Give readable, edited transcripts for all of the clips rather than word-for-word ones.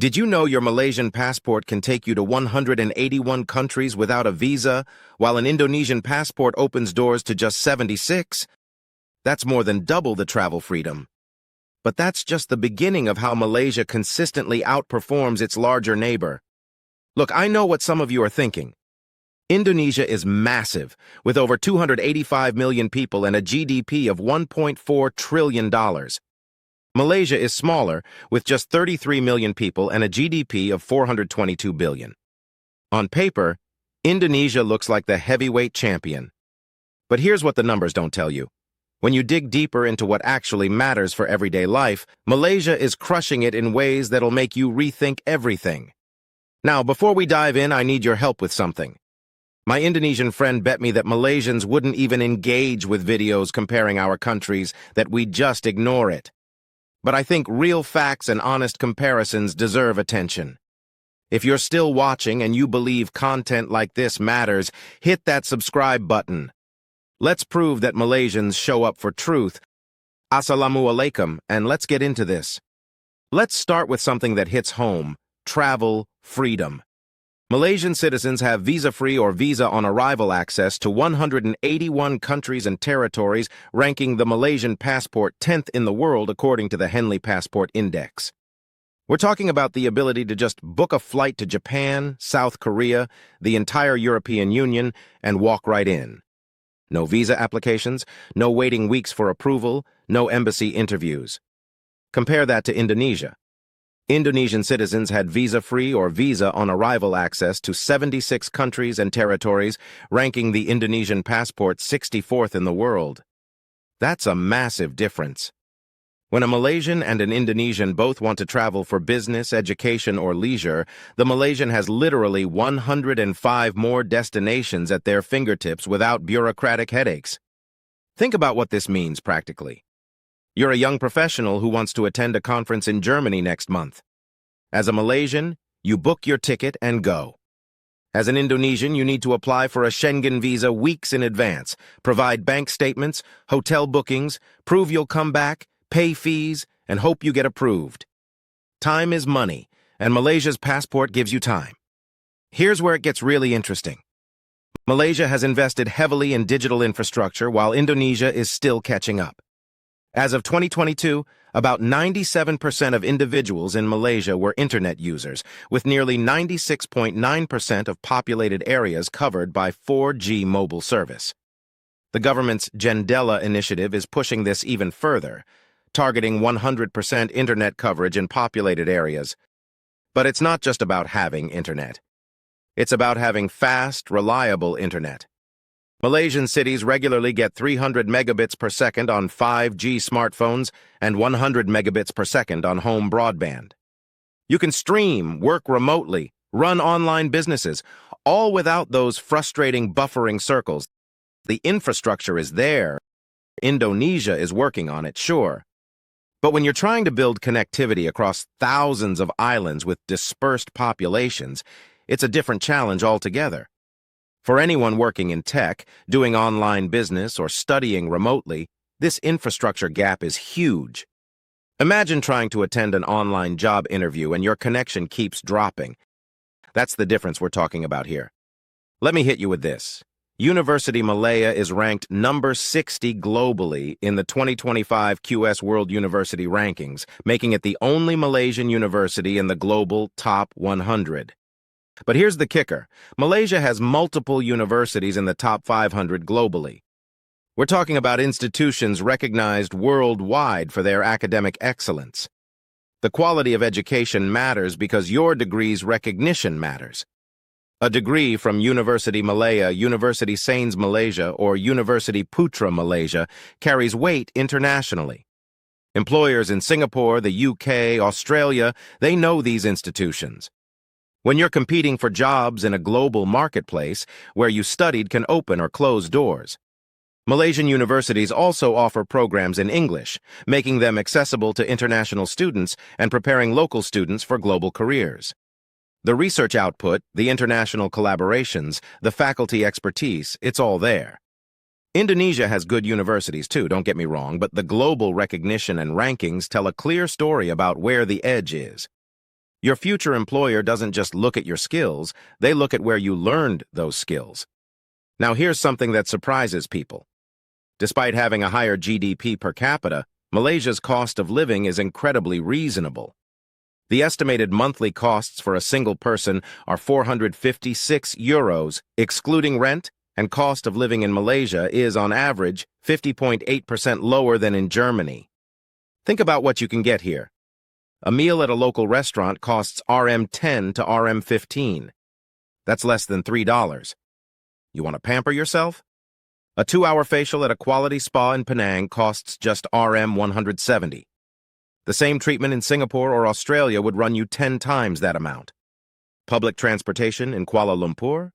Did you know your Malaysian passport can take you to 181 countries without a visa, while an Indonesian passport opens doors to just 76? That's more than double the travel freedom. But that's just the beginning of how Malaysia consistently outperforms its larger neighbor. Look, I know what some of you are thinking. Indonesia is massive, with over 285 million people and a GDP of $1.4 trillion. Malaysia is smaller, with just 33 million people and a GDP of $422 billion. On paper, Indonesia looks like the heavyweight champion. But here's what the numbers don't tell you. When you dig deeper into what actually matters for everyday life, Malaysia is crushing it in ways that'll make you rethink everything. Now, before we dive in, I need your help with something. My Indonesian friend bet me that Malaysians wouldn't even engage with videos comparing our countries, that we'd just ignore it. But I think real facts and honest comparisons deserve attention. If you're still watching and you believe content like this matters, hit that subscribe button. Let's prove that Malaysians show up for truth. Assalamualaikum, and let's get into this. Let's start with something that hits home: travel freedom. Malaysian citizens have visa-free or visa-on-arrival access to 181 countries and territories, ranking the Malaysian passport 10th in the world according to the Henley Passport Index. We're talking about the ability to just book a flight to Japan, South Korea, the entire European Union, and walk right in. No visa applications, no waiting weeks for approval, no embassy interviews. Compare that to Indonesia. Indonesian citizens had visa-free or visa-on-arrival access to 76 countries and territories, ranking the Indonesian passport 64th in the world. That's a massive difference. When a Malaysian and an Indonesian both want to travel for business, education, or leisure, the Malaysian has literally 105 more destinations at their fingertips without bureaucratic headaches. Think about what this means practically. You're a young professional who wants to attend a conference in Germany next month. As a Malaysian, you book your ticket and go. As an Indonesian, you need to apply for a Schengen visa weeks in advance, provide bank statements, hotel bookings, prove you'll come back, pay fees, and hope you get approved. Time is money, and Malaysia's passport gives you time. Here's where it gets really interesting. Malaysia has invested heavily in digital infrastructure while Indonesia is still catching up. As of 2022, about 97% of individuals in Malaysia were internet users, with nearly 96.9% of populated areas covered by 4G mobile service. The government's Jendela initiative is pushing this even further, targeting 100% internet coverage in populated areas. But it's not just about having internet. It's about having fast, reliable internet. Malaysian cities regularly get 300 megabits per second on 5G smartphones and 100 megabits per second on home broadband. You can stream, work remotely, run online businesses, all without those frustrating buffering circles. The infrastructure is there. Indonesia is working on it, sure. But when you're trying to build connectivity across thousands of islands with dispersed populations, it's a different challenge altogether. For anyone working in tech, doing online business, or studying remotely, this infrastructure gap is huge. Imagine trying to attend an online job interview and your connection keeps dropping. That's the difference we're talking about here. Let me hit you with this. University Malaya is ranked number 60 globally in the 2025 QS World University Rankings, making it the only Malaysian university in the global top 100. But here's the kicker. Malaysia has multiple universities in the top 500 globally. We're talking about institutions recognized worldwide for their academic excellence. The quality of education matters because your degree's recognition matters. A degree from University Malaya, University Sains Malaysia, or University Putra Malaysia carries weight internationally. Employers in Singapore, the UK, Australia, they know these institutions. When you're competing for jobs in a global marketplace, where you studied can open or close doors. Malaysian universities also offer programs in English, making them accessible to international students and preparing local students for global careers. The research output, the international collaborations, the faculty expertise, it's all there. Indonesia has good universities too, don't get me wrong, but the global recognition and rankings tell a clear story about where the edge is. Your future employer doesn't just look at your skills, they look at where you learned those skills. Now here's something that surprises people. Despite having a higher GDP per capita, Malaysia's cost of living is incredibly reasonable. The estimated monthly costs for a single person are €456, excluding rent, and cost of living in Malaysia is, on average, 50.8% lower than in Germany. Think about what you can get here. A meal at a local restaurant costs RM10 to RM15. That's less than $3. You want to pamper yourself? A 2-hour facial at a quality spa in Penang costs just RM170. The same treatment in Singapore or Australia would run you 10 times that amount. Public transportation in Kuala Lumpur?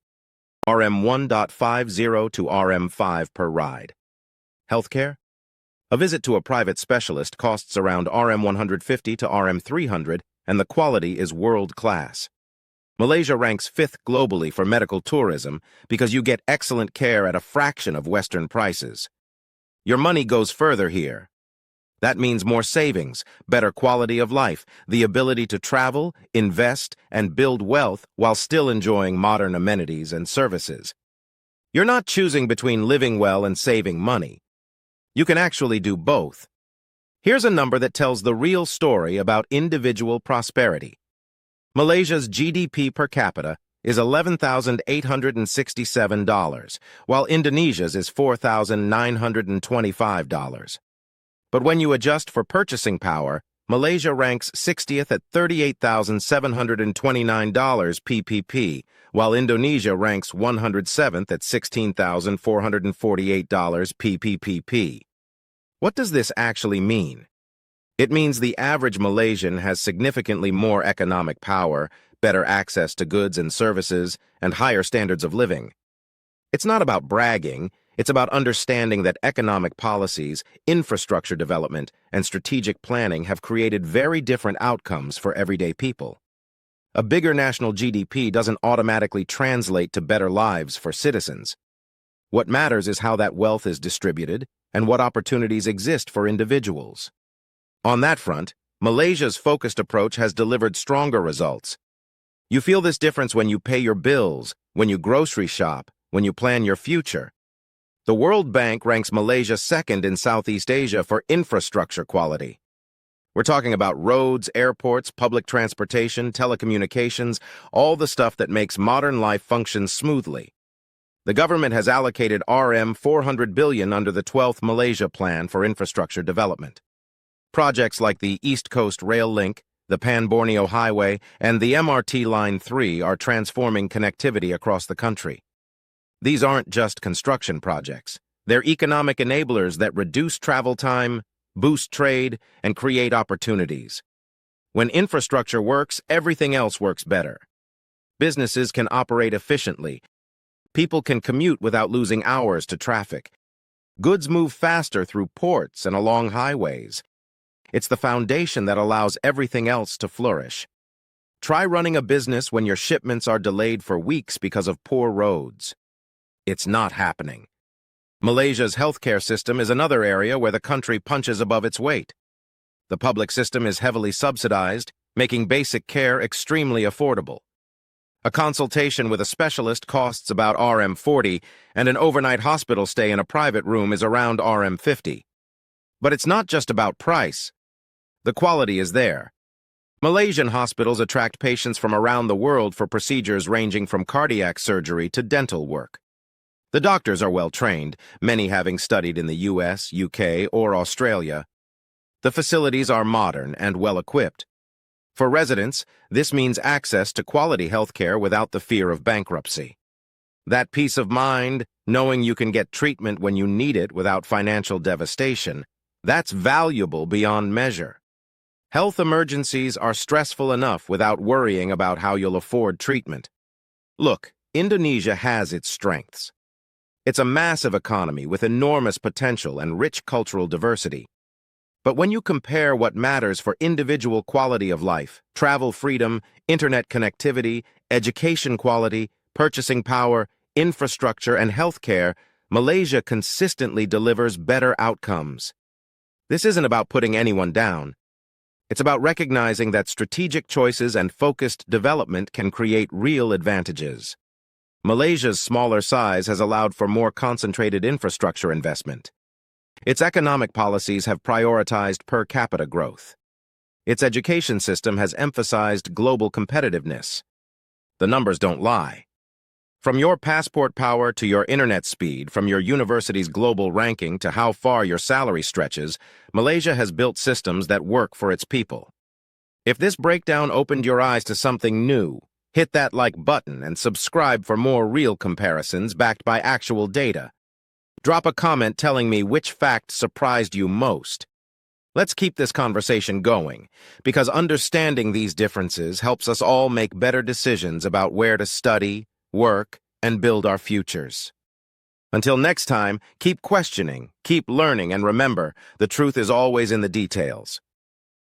RM1.50 to RM5 per ride. Healthcare? A visit to a private specialist costs around RM150 to RM300, and the quality is world-class. Malaysia ranks 5th globally for medical tourism because you get excellent care at a fraction of Western prices. Your money goes further here. That means more savings, better quality of life, the ability to travel, invest, and build wealth while still enjoying modern amenities and services. You're not choosing between living well and saving money. You can actually do both. Here's a number that tells the real story about individual prosperity. Malaysia's GDP per capita is $11,867, while Indonesia's is $4,925. But when you adjust for purchasing power, Malaysia ranks 60th at $38,729 PPP, while Indonesia ranks 107th at $16,448 PPPP. What does this actually mean? It means the average Malaysian has significantly more economic power, better access to goods and services, and higher standards of living. It's not about bragging. It's about understanding that economic policies, infrastructure development, and strategic planning have created very different outcomes for everyday people. A bigger national GDP doesn't automatically translate to better lives for citizens. What matters is how that wealth is distributed and what opportunities exist for individuals. On that front, Malaysia's focused approach has delivered stronger results. You feel this difference when you pay your bills, when you grocery shop, when you plan your future. The World Bank ranks Malaysia 2nd in Southeast Asia for infrastructure quality. We're talking about roads, airports, public transportation, telecommunications, all the stuff that makes modern life function smoothly. The government has allocated RM400 billion under the 12th Malaysia Plan for infrastructure development. Projects like the East Coast Rail Link, the Pan-Borneo Highway, and the MRT Line 3 are transforming connectivity across the country. These aren't just construction projects. They're economic enablers that reduce travel time, boost trade, and create opportunities. When infrastructure works, everything else works better. Businesses can operate efficiently. People can commute without losing hours to traffic. Goods move faster through ports and along highways. It's the foundation that allows everything else to flourish. Try running a business when your shipments are delayed for weeks because of poor roads. It's not happening. Malaysia's healthcare system is another area where the country punches above its weight. The public system is heavily subsidized, making basic care extremely affordable. A consultation with a specialist costs about RM40, and an overnight hospital stay in a private room is around RM50. But it's not just about price. The quality is there. Malaysian hospitals attract patients from around the world for procedures ranging from cardiac surgery to dental work. The doctors are well trained, many having studied in the US, UK, or Australia. The facilities are modern and well equipped. For residents, this means access to quality healthcare without the fear of bankruptcy. That peace of mind, knowing you can get treatment when you need it without financial devastation, that's valuable beyond measure. Health emergencies are stressful enough without worrying about how you'll afford treatment. Look, Indonesia has its strengths. It's a massive economy with enormous potential and rich cultural diversity. But when you compare what matters for individual quality of life, travel freedom, internet connectivity, education quality, purchasing power, infrastructure, and healthcare, Malaysia consistently delivers better outcomes. This isn't about putting anyone down. It's about recognizing that strategic choices and focused development can create real advantages. Malaysia's smaller size has allowed for more concentrated infrastructure investment. Its economic policies have prioritized per capita growth. Its education system has emphasized global competitiveness. The numbers don't lie. From your passport power to your internet speed, from your university's global ranking to how far your salary stretches, Malaysia has built systems that work for its people. If this breakdown opened your eyes to something new, hit that like button and subscribe for more real comparisons backed by actual data. Drop a comment telling me which fact surprised you most. Let's keep this conversation going, because understanding these differences helps us all make better decisions about where to study, work, and build our futures. Until next time, keep questioning, keep learning, and remember, the truth is always in the details.